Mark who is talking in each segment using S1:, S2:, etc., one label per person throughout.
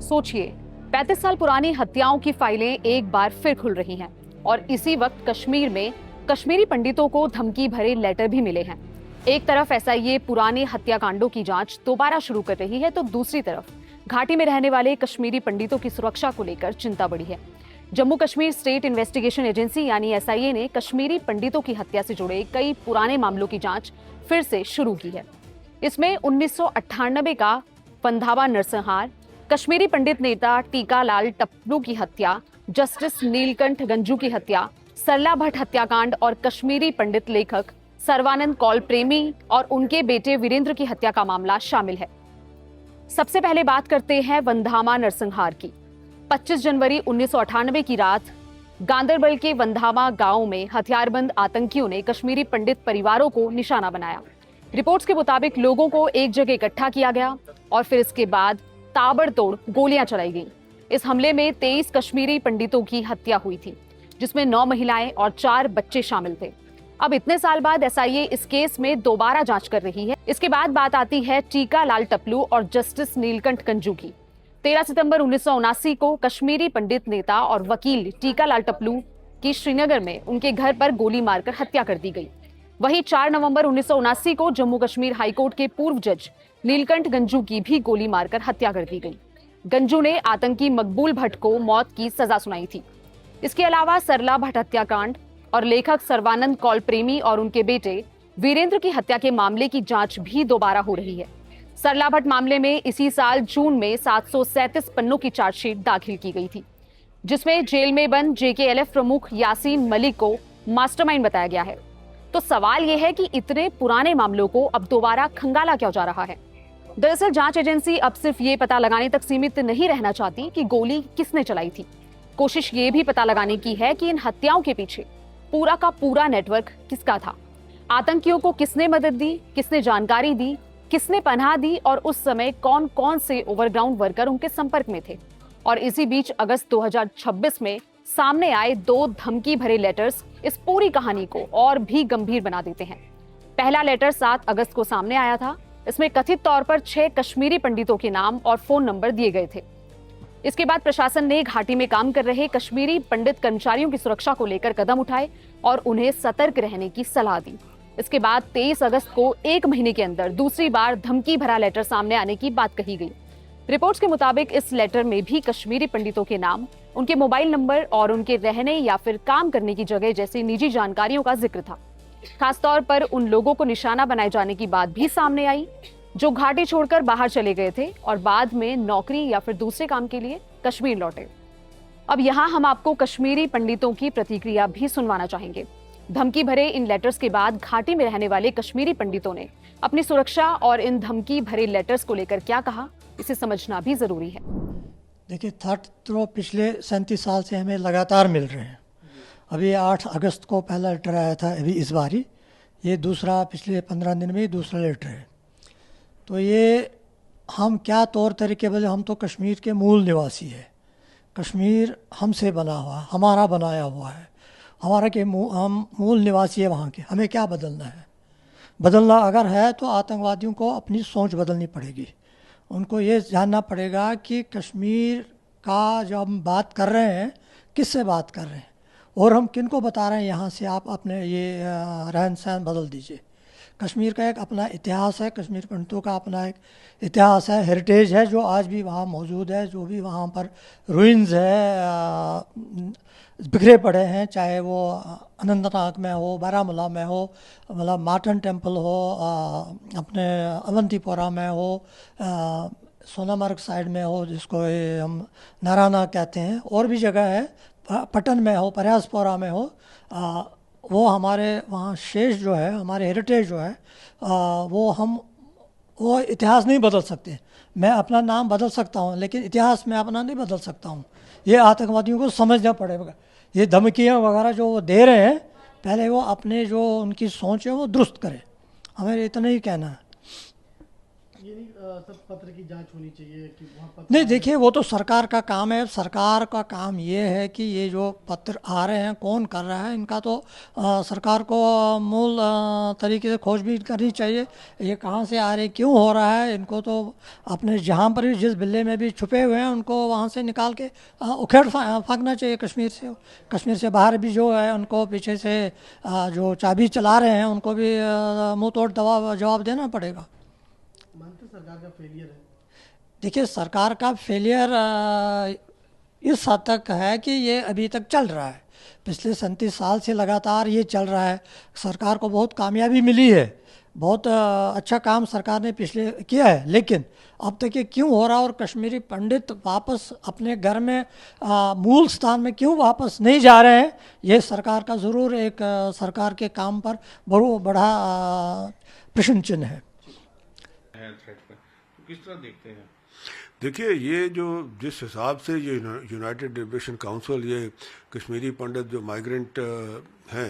S1: सोचिए, 35 साल पुरानी हत्याओं की फाइलें एक बार फिर खुल रही हैं और इसी वक्त कश्मीर में कश्मीरी पंडितों को धमकी भरे लेटर भी मिले हैं। एक तरफ एसआईए पुराने हत्याकांडों की जांच दोबारा शुरू कर रही है, तो दूसरी तरफ घाटी में रहने वाले कश्मीरी पंडितों की सुरक्षा को लेकर चिंता बढ़ी है। Jammu Kashmir state investigation agency यानी एसआईए ने कश्मीरी पंडितों की हत्या से जुड़े कई पुराने मामलों की जांच फिर से शुरू की है। इसमें 1998 का वंधावा नरसंहार, कश्मीरी पंडित नेता टीका लाल टप्लू की हत्या, जस्टिस नीलकंठ गंजू की हत्या, सरला भट्ट हत्याकांड और कश्मीरी पंडित लेखक सर्वानंद कौल प्रेमी और उनके बेटे वीरेंद्र की हत्या का मामला शामिल है। सबसे पहले बात करते हैं वंधावा नरसंहार की। 25 जनवरी 1998 की रात गांदरबल के वंधावा गांव में हथियारबंद आतंकियों ने कश्मीरी पंडित परिवारों को निशाना बनाया। रिपोर्ट्स के मुताबिक लोगों को एक जगह इकट्ठा किया गया और फिर इसके बाद ताबड़तोड़ गोलियां चलाई गईं। इस हमले में 23 कश्मीरी पंडितों की हत्या हुई थी, जिसमें 9 महिलाएं और 4 बच्चे शामिल थे। अब इतने साल बाद एसआईए इस केस में दोबारा जांच कर रही है। इसके बाद बात आती है टीका लाल टप्लू और जस्टिस नीलकंठ गंजू की। 13 सितंबर 1979 को कश्मीरी पंडित नेता और वकील टीका लाल टप्लू की श्रीनगर में उनके घर पर गोली मारकर हत्या कर दी गई। वहीं 4 नवंबर 1979 को जम्मू कश्मीर हाईकोर्ट के पूर्व जज नीलकंठ गंजू की भी गोली मारकर हत्या कर दी गई। गंजू ने आतंकी मकबूल भट्ट को मौत की सजा सुनाई थी। इसके अलावा सरला भट्ट हत्याकांड और लेखक सर्वानंद कौल प्रेमी और उनके बेटे वीरेंद्र की हत्या के मामले की जांच भी दोबारा हो रही है। सरला भट्ट मामले में इसी साल जून में 737 पन्नों की चार्जशीट दाखिल की गई थी, जिसमें जेल में बंद जेकेएलएफ प्रमुख यासीन मलिक को मास्टरमाइंड बताया गया है। तो सवाल यह है कि इतने पुराने मामलों को अब दोबारा खंगाला क्यों जा रहा है। दरअसल जांच एजेंसी अब सिर्फ ये पता लगाने तक सीमित नहीं रहना चाहती कि गोली किसने चलाई थी। कोशिश ये भी पता लगाने की है कि इन हत्याओं के पीछे पूरा का पूरा नेटवर्क किसका था। आतंकियों को किसने मदद दी, किसने जानकारी दी, किसने पनाह दी और उस समय कौन कौन से ओवरग्राउंड वर्कर उनके संपर्क में थे। और इसी बीच अगस्त 2026 में सामने आए 2 धमकी भरे लेटर्स इस पूरी कहानी को और भी गंभीर बना देते हैं। पहला लेटर 7 अगस्त को सामने आया था। इसमें कथित तौर पर 6 कश्मीरी पंडितों के नाम और फोन नंबर दिए गए थे। इसके बाद प्रशासन ने घाटी में काम कर रहे कश्मीरी पंडित कर्मचारियों की सुरक्षा को लेकर कदम उठाए और उन्हें सतर्क रहने की सलाह दी। इसके बाद 23 अगस्त को 1 महीने के अंदर दूसरी बार धमकी भरा लेटर सामने आने की बात कही गई। रिपोर्ट्स के मुताबिक इस लेटर में भी कश्मीरी पंडितों के नाम, उनके मोबाइल नंबर और उनके रहने या फिर काम करने की जगह जैसी निजी जानकारियों का जिक्र था। खासतौर पर उन लोगों को निशाना बनाए जाने की बात भी सामने आई जो घाटी छोड़कर बाहर चले गए थे और बाद में नौकरी या फिर दूसरे काम के लिए कश्मीर लौटे। अब यहाँ हम आपको कश्मीरी पंडितों की प्रतिक्रिया भी सुनवाना चाहेंगे। धमकी भरे इन लेटर्स के बाद घाटी में रहने वाले कश्मीरी पंडितों ने अपनी सुरक्षा और इन धमकी भरे लेटर्स को लेकर क्या कहा, इसे समझना भी जरूरी है।
S2: देखिए, थर्ट तो पिछले 37 साल से हमें लगातार मिल रहे हैं। अभी 8 अगस्त को पहला लेटर आया था, अभी इस बारी ये दूसरा, पिछले 15 दिन में दूसरा लेटर है। तो ये हम क्या तौर तरीके बोले, हम तो कश्मीर के मूल निवासी है। कश्मीर हमसे बना हुआ, हमारा बनाया हुआ है, हमारा के हम मूल निवासी है वहाँ के। हमें क्या बदलना है? बदलना अगर है तो आतंकवादियों को अपनी सोच बदलनी पड़ेगी। उनको ये जानना पड़ेगा कि कश्मीर का जो हम बात कर रहे हैं, किससे बात कर रहे हैं और हम किन को बता रहे हैं यहाँ से आप अपने ये रहन सहन बदल दीजिए। कश्मीर का एक अपना इतिहास है, कश्मीर पंडितों का अपना एक इतिहास है, हेरिटेज है जो आज भी वहाँ मौजूद है। जो भी वहाँ पर रूइंस है, बिखरे पड़े हैं, चाहे वो अनंतनाग में हो, बारामूला में हो, मतलब मार्टन टेम्पल हो, अपने अवंतीपोरा में हो, सोनामर्ग साइड में हो जिसको ये हम नारायणा कहते हैं, और भी जगह है, पटन में हो, प्रयासपोरा में हो, वो हमारे वहाँ शेष जो है, हमारे हेरिटेज जो है, वो इतिहास नहीं बदल सकते। मैं अपना नाम बदल सकता हूँ लेकिन इतिहास में अपना नहीं बदल सकता हूँ। ये आतंकवादियों को समझना पड़ेगा। ये धमकियाँ वगैरह जो वो दे रहे हैं, पहले वो अपने जो उनकी सोच है वो दुरुस्त करें। हमें इतना ही कहना है।
S3: ये नहीं सब पत्र की जांच होनी चाहिए कि वहाँ पत्र
S2: नहीं, देखिए वो तो सरकार का काम है। सरकार का काम ये है कि ये जो पत्र आ रहे हैं कौन कर रहा है, इनका तो सरकार को मूल तरीके से खोजबीन करनी चाहिए। ये कहाँ से आ रहे, क्यों हो रहा है, इनको तो अपने जहाँ पर भी जिस बिल्ले में भी छुपे हुए हैं उनको वहाँ से निकाल के उखेड़ फेंकना चाहिए कश्मीर से। कश्मीर से बाहर भी जो है उनको पीछे से जो चाबी चला रहे हैं उनको भी मुंह तोड़ जवाब देना पड़ेगा।
S3: मानते सरकार का फेलियर है।
S2: देखिए, सरकार का फेलियर इस हद तक है कि ये अभी तक चल रहा है। पिछले 37 साल से लगातार ये चल रहा है। सरकार को बहुत कामयाबी मिली है, बहुत अच्छा काम सरकार ने पिछले किया है, लेकिन अब तक ये क्यों हो रहा है और कश्मीरी पंडित वापस अपने घर में मूल स्थान में क्यों वापस नहीं जा रहे हैं, ये सरकार का ज़रूर एक सरकार के काम पर बड़ा प्रश्न चिन्ह है।
S4: थ्रेट पर तो किस तरह देखते हैं?
S5: देखिए, ये जो जिस हिसाब से ये यूनाइटेड लिबरेशन काउंसिल, ये कश्मीरी पंडित जो माइग्रेंट हैं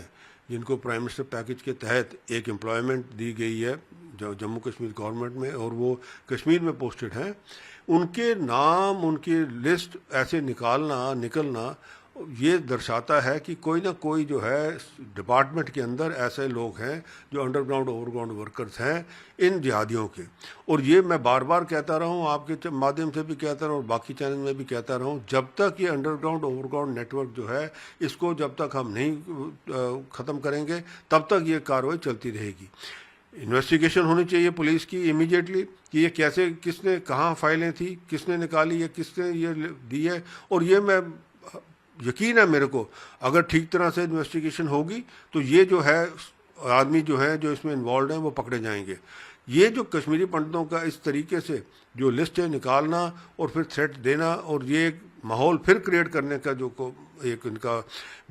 S5: जिनको प्राइम मिनिस्टर पैकेज के तहत एक एम्प्लॉयमेंट दी गई है जो जम्मू कश्मीर गवर्नमेंट में और वो कश्मीर में पोस्टेड हैं, उनके नाम, उनकी लिस्ट ऐसे निकलना ये दर्शाता है कि कोई ना कोई जो है डिपार्टमेंट के अंदर ऐसे लोग हैं जो अंडरग्राउंड ओवरग्राउंड वर्कर्स हैं इन जिहादियों के। और ये मैं बार बार कहता रहा हूँ, आपके माध्यम से भी कहता रहा हूँ और बाकी चैनल में भी कहता रहा हूँ, जब तक ये अंडरग्राउंड ओवरग्राउंड नेटवर्क जो है इसको जब तक हम नहीं ख़त्म करेंगे तब तक ये कार्रवाई चलती रहेगी। इन्वेस्टिगेशन होनी चाहिए पुलिस की इमीडिएटली कि ये कैसे, किसने, कहाँ फाइलें थी, किसने निकाली है, किसने ये दी है। और ये मैं यकीन है मेरे को, अगर ठीक तरह से इन्वेस्टिगेशन होगी तो ये जो है आदमी जो है जो इसमें इन्वॉल्व हैं वो पकड़े जाएंगे। ये जो कश्मीरी पंडितों का इस तरीके से जो लिस्ट है निकालना और फिर थ्रेट देना और ये एक माहौल फिर क्रिएट करने का जो एक इनका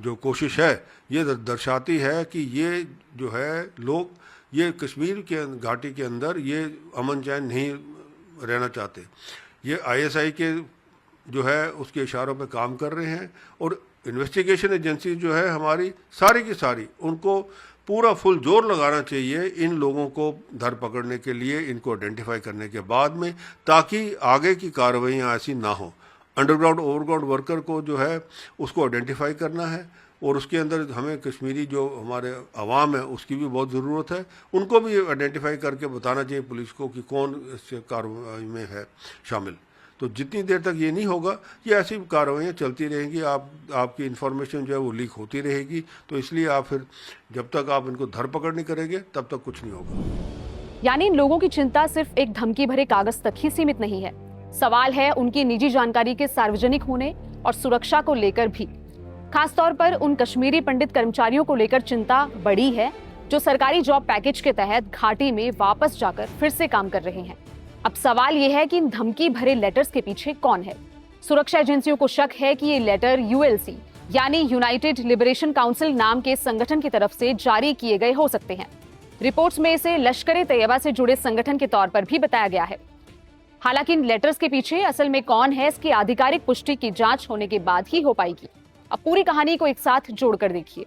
S5: जो कोशिश है, ये दर्शाती है कि ये जो है लोग ये कश्मीर के घाटी के अंदर ये अमन चैन नहीं रहना चाहते। ये ISI के जो है उसके इशारों पे काम कर रहे हैं और इन्वेस्टिगेशन एजेंसी जो है हमारी सारी की सारी, उनको पूरा फुल जोर लगाना चाहिए इन लोगों को धर पकड़ने के लिए, इनको आइडेंटिफाई करने के बाद में, ताकि आगे की कार्रवाइयाँ ऐसी ना हो। अंडरग्राउंड ओवरग्राउंड वर्कर को जो है उसको आइडेंटिफाई करना है और उसके अंदर हमें कश्मीरी जो हमारे अवाम है उसकी भी बहुत ज़रूरत है, उनको भी आइडेंटिफाई करके बताना चाहिए पुलिस को कि कौन इस कार्रवाई में है शामिल। तो जितनी देर तक ये नहीं होगा ये ऐसी कार्रवाइयाँ चलती रहेंगी, आपकी इन्फॉर्मेशन जो है वो लीक होती रहेगी। तो इसलिए आप फिर जब तक आप इनको धरपकड़ नहीं करेंगे तब तक कुछ नहीं होगा।
S1: यानी इन लोगों की चिंता सिर्फ एक धमकी भरे कागज तक ही सीमित नहीं है। सवाल है उनकी निजी जानकारी के सार्वजनिक होने और सुरक्षा को लेकर भी। खासतौर पर उन कश्मीरी पंडित कर्मचारियों को लेकर चिंता बड़ी है जो सरकारी जॉब पैकेज के तहत घाटी में वापस जाकर फिर से काम कर रहे हैं। अब सवाल यह है कि इन धमकी भरे लेटर्स के पीछे कौन है। सुरक्षा एजेंसियों को शक है कि ये लेटर ULC यानी यूनाइटेड लिबरेशन काउंसिल नाम के संगठन की तरफ से जारी किए गए हो सकते हैं। रिपोर्ट्स में इसे लश्कर-ए-तैयबा से जुड़े संगठन के तौर पर भी बताया गया है। हालांकि इन लेटर्स के पीछे असल में कौन है, इसकी आधिकारिक पुष्टि की जांच होने के बाद ही हो पाएगी। अब पूरी कहानी को एक साथ जोड़कर देखिए।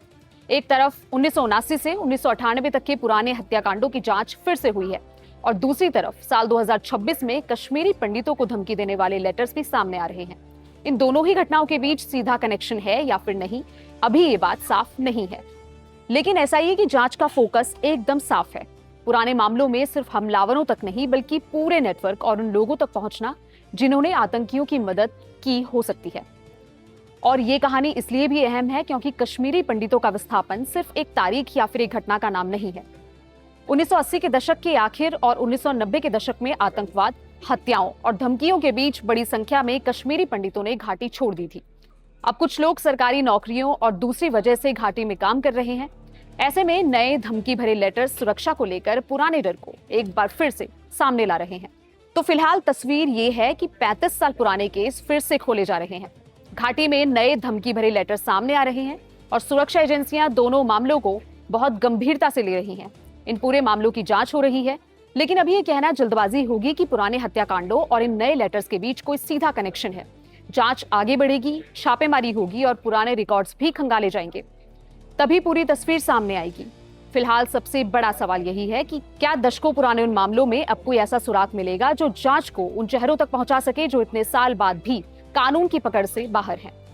S1: एक तरफ 1979 से 1998 तक के पुराने हत्याकांडों की जांच फिर से हुई है और दूसरी तरफ साल 2026 में कश्मीरी पंडितों को धमकी देने वाले लेटर्स भी सामने आ रहे हैं। इन दोनों ही घटनाओं के बीच सीधा कनेक्शन है या फिर नहीं, अभी ये बात साफ नहीं है। लेकिन SIA की जांच का फोकस एकदम साफ है। पुराने मामलों में सिर्फ हमलावरों तक नहीं बल्कि पूरे नेटवर्क और उन लोगों तक पहुंचना जिन्होंने आतंकियों की मदद की हो सकती है। और ये कहानी इसलिए भी अहम है क्योंकि कश्मीरी पंडितों का विस्थापन सिर्फ एक तारीख या फिर एक घटना का नाम नहीं है। 1980 के दशक के आखिर और 1990 के दशक में आतंकवाद, हत्याओं और धमकियों के बीच बड़ी संख्या में कश्मीरी पंडितों ने घाटी छोड़ दी थी। अब कुछ लोग सरकारी नौकरियों और दूसरी वजह से घाटी में काम कर रहे हैं। ऐसे में नए धमकी भरे लेटर्स सुरक्षा को लेकर पुराने डर को एक बार फिर से सामने ला रहे हैं। तो फिलहाल तस्वीर ये है कि 35 साल पुराने केस फिर से खोले जा रहे हैं। घाटी में नए धमकी भरे लेटर सामने आ रहे हैं और सुरक्षा एजेंसियां दोनों मामलों को बहुत गंभीरता से ले रही हैं। इन पूरे मामलों की जांच हो रही है, लेकिन अभी ये कहना जल्दबाजी होगी कि पुराने हत्याकांडों और इन नए लेटर्स के बीच कोई सीधा कनेक्शन है। जांच आगे बढ़ेगी, छापेमारी होगी और पुराने रिकॉर्ड्स भी खंगाले जाएंगे, तभी पूरी तस्वीर सामने आएगी। फिलहाल सबसे बड़ा सवाल यही है कि क्या दशकों पुराने उन मामलों में अब कोई ऐसा सुराग मिलेगा जो जांच को उन चेहरों तक पहुंचा सके जो इतने साल बाद भी कानून की पकड़ से बाहर हैं।